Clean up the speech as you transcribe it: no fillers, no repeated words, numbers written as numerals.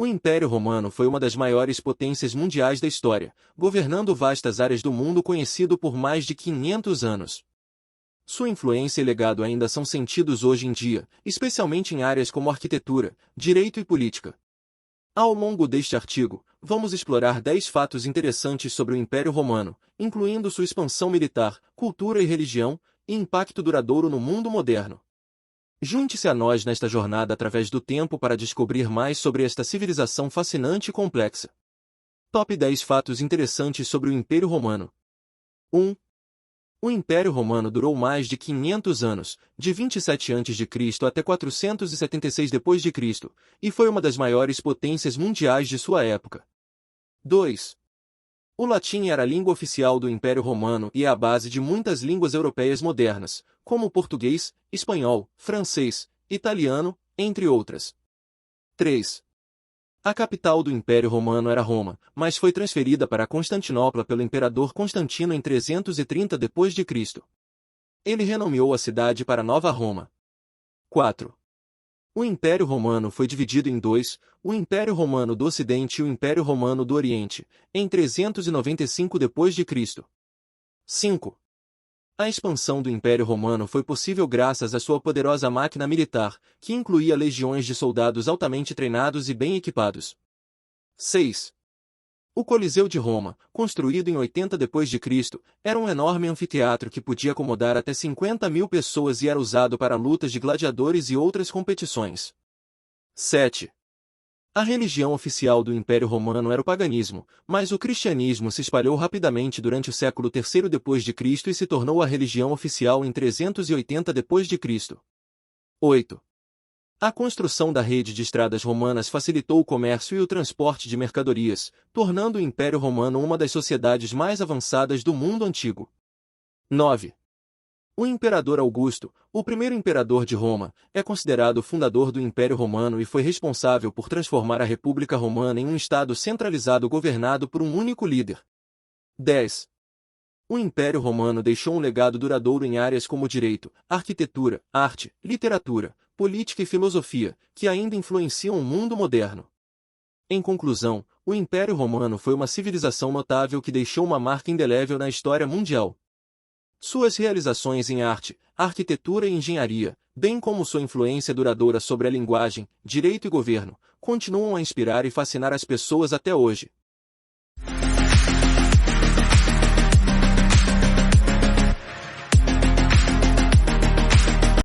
O Império Romano foi uma das maiores potências mundiais da história, governando vastas áreas do mundo conhecido por mais de 500 anos. Sua influência e legado ainda são sentidos hoje em dia, especialmente em áreas como arquitetura, direito e política. Ao longo deste artigo, vamos explorar 10 fatos interessantes sobre o Império Romano, incluindo sua expansão militar, cultura e religião, e impacto duradouro no mundo moderno. Junte-se a nós nesta jornada através do tempo para descobrir mais sobre esta civilização fascinante e complexa. Top 10 fatos interessantes sobre o Império Romano. 1. O Império Romano durou mais de 500 anos, de 27 a.C. até 476 d.C., e foi uma das maiores potências mundiais de sua época. 2. O latim era a língua oficial do Império Romano e é a base de muitas línguas europeias modernas, como o português, espanhol, francês, italiano, entre outras. 3. A capital do Império Romano era Roma, mas foi transferida para Constantinopla pelo imperador Constantino em 330 d.C. Ele renomeou a cidade para Nova Roma. 4. O Império Romano foi dividido em dois, o Império Romano do Ocidente e o Império Romano do Oriente, em 395 d.C. 5. A expansão do Império Romano foi possível graças à sua poderosa máquina militar, que incluía legiões de soldados altamente treinados e bem equipados. 6. O Coliseu de Roma, construído em 80 d.C., era um enorme anfiteatro que podia acomodar até 50.000 pessoas e era usado para lutas de gladiadores e outras competições. 7. A religião oficial do Império Romano era o paganismo, mas o cristianismo se espalhou rapidamente durante o século III d.C. e se tornou a religião oficial em 380 d.C. 8. A construção da rede de estradas romanas facilitou o comércio e o transporte de mercadorias, tornando o Império Romano uma das sociedades mais avançadas do mundo antigo. 9. O imperador Augusto, o primeiro imperador de Roma, é considerado o fundador do Império Romano e foi responsável por transformar a República Romana em um estado centralizado governado por um único líder. 10. O Império Romano deixou um legado duradouro em áreas como direito, arquitetura, arte, literatura, política e filosofia, que ainda influenciam o mundo moderno. Em conclusão, o Império Romano foi uma civilização notável que deixou uma marca indelével na história mundial. Suas realizações em arte, arquitetura e engenharia, bem como sua influência duradoura sobre a linguagem, direito e governo, continuam a inspirar e fascinar as pessoas até hoje.